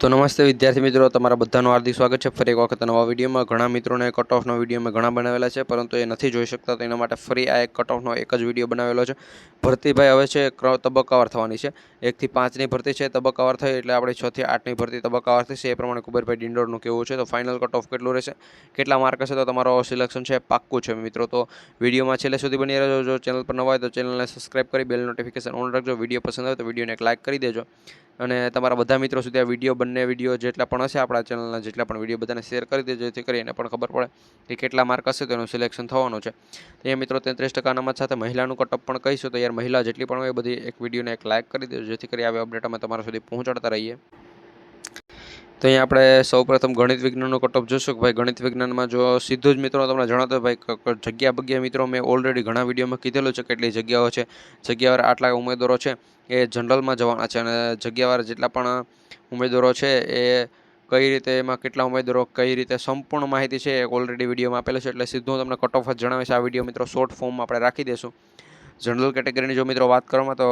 તો નમસ્તે વિદ્યાર્થી મિત્રો, તમારા બધાનું હાર્દિક સ્વાગત છે ફરી એક વખત નવા વિડીયોમાં। ઘણા મિત્રોને કટ ઓફનો વિડીયો મેં ઘણા બનાવેલા છે, પરંતુ એ નથી જોઈ શકતા, તો એના માટે ફરી આ એક કટ ઓફનો એક જ વિડીયો બનાવેલો છે। ભરતી ભાઈ હવે છે તબક્કાવાર થવાની છે। 1 થી 5ની ભરતી છે તબક્કાવાર થઈ, એટલે આપણે 6 થી 8ની ભરતી તબક્કાવાર થશે। એ પ્રમાણે કુબેરભાઈ ડિંડોરનું કેવું છે, તો ફાઇનલ કટ ઓફ કેટલું રહેશે, કેટલા માર્ક હશે, તો તમારો સિલેક્શન છે પાક્કું છે મિત્રો। તો વિડીયોમાં છેલ્લે સુધી બની રહેજો। જો ચેનલ પર નવા હોય તો ચેનલને સબસ્ક્રાઇબ કરી બેલ નોટિફિકેશન ઓન રાખજો। વિડીયો પસંદ આવે તો વિડીયોને એક લાઇક કરી દેજો, અને તમારા બધા મિત્રો સુધી આ વિડીયો બંને વિડીયો જેટલા પણ હશે આપણા ચેનલના જેટલા પણ વિડીયો બધાને શેર કરી દેજો, જેથી કરીને પણ ખબર પડે કે કેટલા માર્ક હશે તેનું સિલેક્શન થવાનું છે। તો એ મિત્રો 33% અનામત સાથે મહિલાનું કટઅપ પણ કહીશું, તો યાર મહિલા જેટલી પણ હોય એ બધી એક વિડીયોને એક લાઇક કરી દેજો, જેથી કરી આવી અપડેટ અમે તમારા સુધી પહોંચાડતા રહીએ। તો અહીંયા આપણે સૌપ્રથમ ગણિત વિજ્ઞાનનું કટઅપ જોશું કે ભાઈ ગણિત વિજ્ઞાનમાં જો સીધું જ મિત્રો તમને જણાવતો ભાઈ જગ્યા મિત્રો મેં ઓલરેડી ઘણા વિડીયોમાં કીધેલું છે કેટલી જગ્યાઓ છે। જગ્યાવાર આટલા ઉમેદવારો છે એ જનરલમાં જવાના છે, અને જગ્યાવાર જેટલા પણ ઉમેદવારો છે એ કઈ રીતે એમાં કેટલા ઉમેદવારો કઈ રીતે સંપૂર્ણ માહિતી છે એ ઓલરેડી વિડીયોમાં આપેલું છે, એટલે સીધું તમને કટ ઓફ જ જણાવીશ। આ વિડીયો મિત્રો શોર્ટ ફોર્મમાં આપણે રાખી દઈશું। જનરલ કેટેગરીની જો મિત્રો વાત કરવામાં તો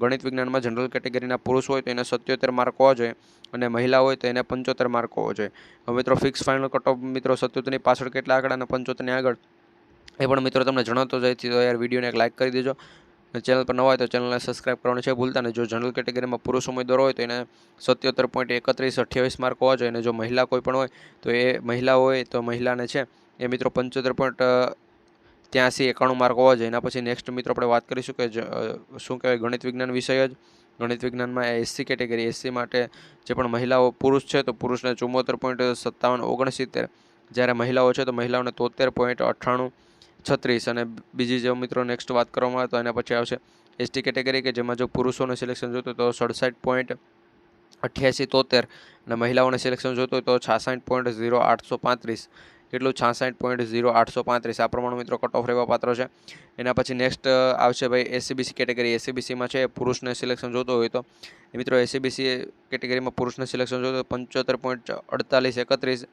ગણિત વિજ્ઞાનમાં જનરલ કેટેગરીના પુરુષ હોય તો એને 77 માર્ક હોવા જોઈએ, અને મહિલા હોય તો એને 75 માર્ક હોવો જોઈએ। હવે મિત્રો ફિક્સ ફાઇનલ કટ ઓફ મિત્રો 77ની પાછળ કેટલા આગળ અને 75ની આગળ એ પણ મિત્રો તમને જણાવતો જાય, તો યાર વિડીયોને એક લાઇક કરી દેજો। ચેનલ પર નવા હોય તો ચેનલને સબસ્ક્રાઇબ કરવાનું છે ભૂલતા નહીં। જો જનરલ કેટેગરીમાં પુરુષ ઉમેદવાર હોય તો એને 77.3128 માર્ક હોવા જોઈએ, અને જો મહિલા કોઈ પણ હોય તો એ મહિલા હોય તો મહિલાને છે એ મિત્રો 75.8391 માર્ક હોવા જોઈએ। એના પછી નેક્સ્ટ મિત્રો આપણે વાત કરીશું કે શું કહેવાય ગણિત વિજ્ઞાન વિષય જ ગણિત વિજ્ઞાનમાં એસસી કેટેગરી, એસસી માટે જે પણ મહિલાઓ પુરુષ છે તો પુરુષને 74.5769, જ્યારે મહિલાઓ છે તો મહિલાઓને 73.9836, અને બીજી જો મિત્રો નેક્સ્ટ વાત કરવામાં આવે તો એના પછી આવશે એસટી કેટેગરી કે જેમાં જો પુરુષોને સિલેક્શન જોતું તો 67.8873, અને મહિલાઓને સિલેક્શન જોતું હોય તો 66.0835, કેટલું 66.0835 આ પ્રમાણે મિત્રો કટ ઓફ રહેવા પાત્ર છે। એના પછી નેક્સ્ટ આવશે ભાઈ એસસીબીસી કેટેગરી। એસસીબીસીમાં છે પુરુષને સિલેક્શન જોતું હોય તો મિત્રો એસસીબીસી કેટેગરીમાં પુરુષને સિલેક્શન જોતું હોય 75.4831,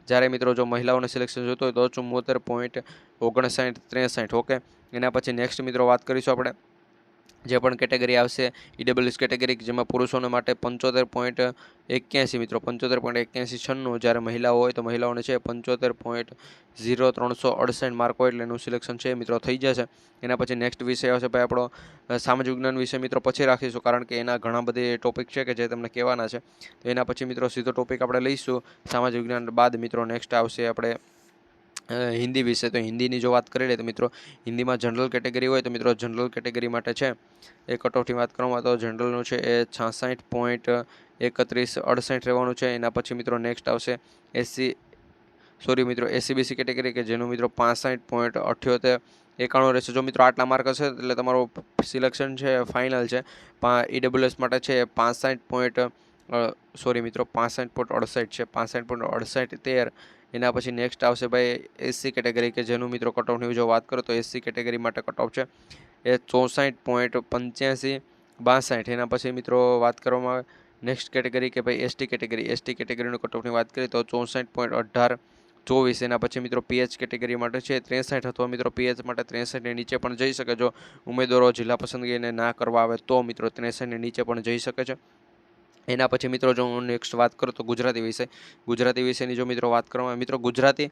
જ્યારે મિત્રો જો મહિલાઓને સિલેક્શન જોતું હોય તો 74.5963। ઓકે, એના પછી નેક્સ્ટ મિત્રો વાત કરીશું આપણે જે પણ કેટેગરી આવશે ઈડબ્લ્યુએસ કેટેગરી, જેમાં પુરુષોને માટે 75.81 મિત્રો 75.8196, જ્યારે મહિલાઓ હોય તો મહિલાઓને છે 75.0368 માર્ક હોય એટલે એનું સિલેક્શન છે મિત્રો થઈ જશે। એના પછી નેક્સ્ટ વિષય આવશે ભાઈ આપણો સામાજિક વિજ્ઞાન વિષય મિત્રો પછી રાખીશું, કારણ કે એના ઘણા બધી ટોપિક છે કે જે તમને કહેવાના છે। તો એના પછી મિત્રો સીધો ટોપિક આપણે લઈશું સામાજિક વિજ્ઞાન બાદ મિત્રો નેક્સ્ટ આવશે આપણે હિન્દી વિશે। તો હિન્દીની જો વાત કરી લઈએ તો મિત્રો હિન્દીમાં જનરલ કેટેગરી હોય તો મિત્રો જનરલ કેટેગરી માટે છે એ કટ ઓફની વાત કરવામાં તો જનરલનું છે એ 66.3168 રહેવાનું છે। એના પછી મિત્રો નેક્સ્ટ આવશે એસસીબીસી કેટેગરી કે જેનું મિત્રો 65.7891 રહેશે। જો મિત્રો આટલા માર્ક હશે એટલે તમારું સિલેક્શન છે ફાઇનલ છે। ઈડબ્લ્યુએસ માટે છે 65.68 છે 65.6813। એના પછી નેક્સ્ટ આવશે ભાઈ એસસી કેટેગરી કે જેનું મિત્રો કટ ઓફની જો વાત કરો તો એસસી કેટેગરી માટે કટ ઓફ છે એ 64.8562। એના પછી મિત્રો વાત કરવામાં આવે નેક્સ્ટ કેટેગરી કે ભાઈ એસટી કેટેગરીનું કટ ઓફની વાત કરીએ તો 64.1824। એના પછી મિત્રો પીએચ કેટેગરી માટે છે 63, અથવા મિત્રો પીએચ માટે 63ની નીચે પણ જઈ શકે। જો ઉમેદવારો જિલ્લા પસંદગીને ના કરવા આવે તો મિત્રો 63ની નીચે પણ જઈ શકે છે। એના પછી મિત્રો જો હું નેક્સ્ટ વાત કરું તો ગુજરાતી વિષયની જો મિત્રો વાત કરવામાં મિત્રો ગુજરાતી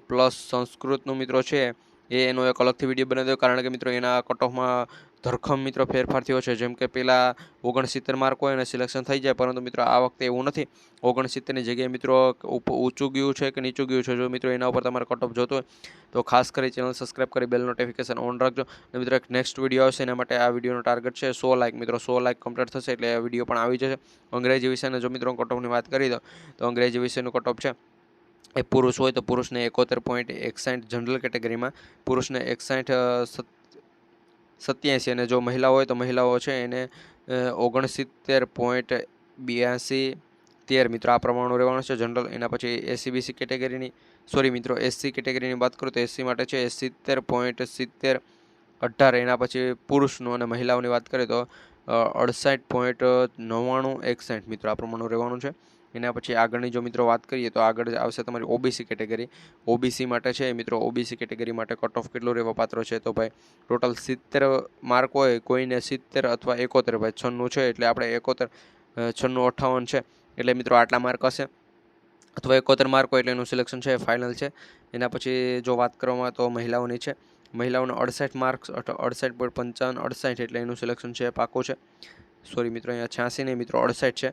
પ્લસ સંસ્કૃતનું મિત્રો છે એ એનો એક અલગથી વિડીયો બનાવી દો, કારણ કે મિત્રો એના કટ ઓફમાં ધરખમ મિત્રો ફેરફાર થયો છે। જેમ કે પહેલાં 69 માર્ક હોય અને સિલેક્શન થઈ જાય, પરંતુ મિત્રો આ વખતે એવું નથી। 69ની જગ્યાએ મિત્રો ઊંચું ગયું છે કે નીચું ગયું છે, જો મિત્રો એના ઉપર તમારે કટ ઓફ જોતો હોય તો ખાસ કરી ચેનલ સબસ્ક્રાઇબ કરી બેલ નોટિફિકેશન ઓન રાખજો। અને મિત્રો એક નેક્સ્ટ વિડીયો આવશે, એના માટે આ વિડીયોનો ટાર્ગેટ છે 100 લાઇક મિત્રો 100 લાઇક કમ્પ્લીટ થશે એટલે આ વિડીયો પણ આવી જશે। અંગ્રેજી વિષયના જો મિત્રો કટ ઓફની વાત કરી દો તો અંગ્રેજી વિષયનું કટ ઓફ છે એ પુરુષ હોય તો પુરુષને 71.61 જનરલ કેટેગરીમાં, પુરુષને 61.87, અને જો મહિલા હોય તો મહિલાઓ છે એને 69.8213 મિત્રો આ પ્રમાણનું રહેવાનું છે જનરલ। એના પછી એસસી કેટેગરીની વાત કરું તો એસસી માટે છે 70.7018। એના પછી પુરુષનું અને મહિલાઓની વાત કરીએ તો 68.9961 મિત્રો આ પ્રમાણનું રહેવાનું છે। એના પછી આગળની જો મિત્રો વાત કરીએ તો આગળ આવશે તમારી ઓબીસી કેટેગરી। ઓબીસી માટે છે મિત્રો ઓબીસી કેટેગરી માટે કટ ઓફ કેટલું રહેવા પાત્ર છે, તો ભાઈ ટોટલ 70 માર્ક હોય, કોઈને 70 અથવા 71 ભાઈ 96 છે એટલે આપણે 71 96-58 છે એટલે મિત્રો આટલા માર્ક હશે, અથવા 71 માર્ક હોય એટલે એનું સિલેક્શન છે ફાઇનલ છે. એના પછી જો વાત કરવામાં તો મહિલાઓની છે, મહિલાઓને 68 માર્ક્સ 68.55 68 એટલે એનું સિલેક્શન છે પાકું છે. સોરી મિત્રો, અહીંયા 86 નહીં મિત્રો 68 છે.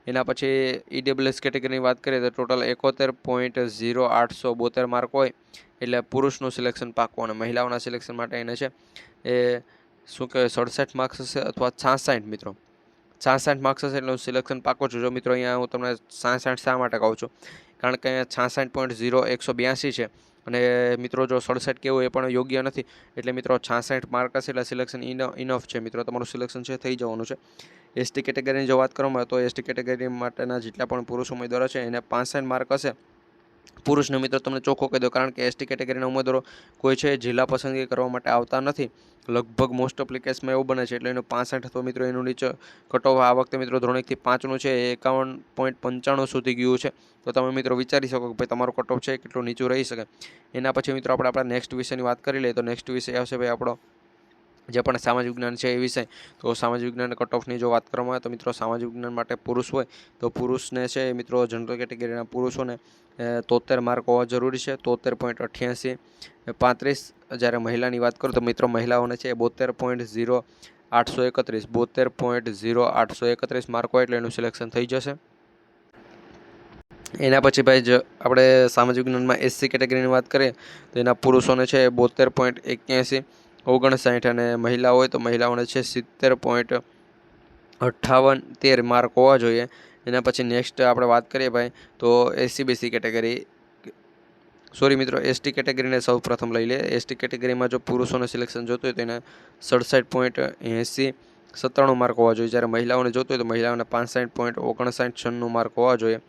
એના પછી ઈડબ્લ્યુએસ કેટેગરીની વાત કરીએ તો ટોટલ 71.0872 માર્ક હોય એટલે પુરુષનું સિલેક્શન પાકું, અને મહિલાઓના સિલેક્શન માટે એને છે એ શું કહેવાય 67 માર્ક્સ હશે અથવા 66 મિત્રો 66 માર્ક્સ હશે એટલે સિલેક્શન પાકો છું. જો મિત્રો અહીંયા હું તમને 66 શા માટે કહું છું, કારણ કે અહીંયા 66.0182 છે, અને મિત્રો જો 67 કેવું એ પણ યોગ્ય નથી, એટલે મિત્રો 66 માર્ક હશે એટલે સિલેક્શન ઇનફ છે મિત્રો, તમારું સિલેક્શન છે થઈ જવાનું છે. એસટી કેટેગરીની જો વાત કરવામાં તો એસટી કેટેગરી માટેના જેટલા પણ પુરુષ ઉમેદવારો છે એને 65 માર્ક હશે. પુરુષને મિત્રો તમને ચોખ્ખો કહી દો, કારણ કે એસટી કેટેગરીના ઉમેદવારો કોઈ છે જિલ્લા પસંદગી કરવા માટે આવતા નથી, લગભગ મોસ્ટ ઓફ કેસમાં એવું બને છે, એટલે એનું 65 અથવા મિત્રો એનું નીચે કટ ઓફ આ વખતે મિત્રો ધોરણ 1 થી 5નું છે એ 51.95 સુધી ગયું છે. તો તમે મિત્રો વિચારી શકો કે ભાઈ તમારું કટ ઓફ છે કેટલું નીચું રહી શકે. એના પછી મિત્રો આપણે આપણા નેક્સ્ટ વિષયની વાત કરી લઈએ તો નેક્સ્ટ વિષય આવશે ભાઈ આપણો જે પણ સામાજિક વિજ્ઞાન છે એ વિષય. તો સામાજિક વિજ્ઞાન કટ ઓફની જો વાત કરવામાં આવે તો મિત્રો સામાજિક વિજ્ઞાન માટે પુરુષ હોય તો પુરુષને છે મિત્રો જનરલ કેટેગરીના પુરુષોને 73 માર્ક હોવા જરૂરી છે, 73.88 35. જ્યારે મહિલાની વાત કરું તો મિત્રો મહિલાઓને છે 72.0831 72.0831 માર્ક હોય એટલે એનું સિલેક્શન થઈ જશે. એના પછી ભાઈ આપણે સામાજિક વિજ્ઞાનમાં એસસી કેટેગરીની વાત કરીએ તો એના પુરુષોને છે 72.81 અને મહિલા હોય તો મહિલાઓને છે 70.58 માર્ક હોવા જોઈએ. એના પછી નેક્સ્ટ આપણે વાત કરીએ ભાઈ તો એસસીબીસી કેટેગરી, સોરી મિત્રો એસટી કેટેગરીને સૌ પ્રથમ લઈ લે. એસટી કેટેગરીમાં જો પુરુષોને સિલેક્શન જોતું હોય તો એને 67.80 માર્ક હોવા જોઈએ, જ્યારે મહિલાઓને જોતું હોય તો મહિલાઓને 65.59 માર્ક હોવા જોઈએ.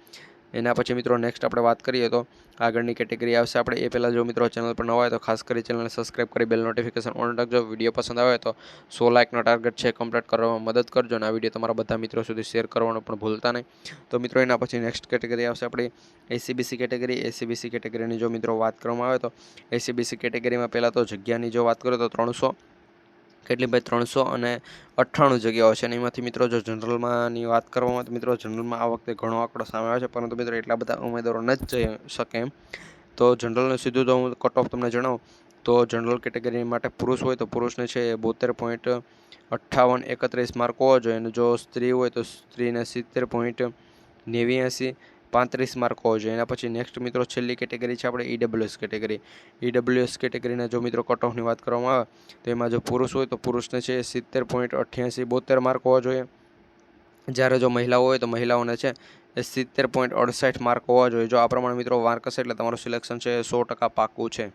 એના પછી મિત્રો નેક્સ્ટ આપણે વાત કરીએ તો આગળની કેટેગરી આવશે આપણે એ પહેલાં જો મિત્રો ચેનલ પર નવા હોય તો ખાસ કરી ચેનલને સબસ્ક્રાઈબ કરી બેલ નોટિફિકેશન ઓન રાખજો. વિડીયો પસંદ આવે તો 100 લાઇકનો ટાર્ગેટ છે કમ્પ્લીટ કરવામાં મદદ કરજો, અને આ વિડીયો તમારા બધા મિત્રો સુધી શેર કરવાનું પણ ભૂલતા નહીં. તો મિત્રો એના પછી નેક્સ્ટ કેટેગરી આવશે આપણી એસીબીસી કેટેગરી. એસીબીસી કેટેગરીની જો મિત્રો વાત કરવામાં આવે તો એસીબીસી કેટેગરીમાં પહેલાં તો જગ્યાની જો વાત કરું તો 300 કેટલી ભાઈ 398 જગ્યાઓ છે, અને એમાંથી મિત્રો જો જનરલમાંની વાત કરવામાં તો મિત્રો જનરલમાં આ વખતે ઘણો આંકડો સામે આવે છે, પરંતુ મિત્રો એટલા બધા ઉમેદવારો ન જ જઈ શકે એમ. તો જનરલને સીધું તો હું કટ ઓફ તમને જણાવું તો જનરલ કેટેગરી માટે પુરુષ હોય તો પુરુષને છે 72.5831 માર્ક હોવા જોઈએ, અને જો સ્ત્રી હોય તો સ્ત્રીને 70.89 35 માર્ક હોવો જોઈએ. એના પછી નેક્સ્ટ મિત્રો છેલ્લી કેટેગરી છે આપણે ઈડબ્લ્યુએસ કેટેગરી. ઈડબ્લ્યુએસ કેટેગરીના જો મિત્રો કટ ઓફની વાત કરવામાં આવે તો એમાં જો પુરુષ હોય તો પુરુષને છે 70.8872 માર્ક હોવા જોઈએ, જ્યારે જો મહિલાઓ હોય તો મહિલાઓને છે એ 70.68 માર્ક હોવા જોઈએ. જો આ પ્રમાણે મિત્રો માર્ક હશે એટલે તમારું સિલેક્શન છે 100% પાક્કું છે.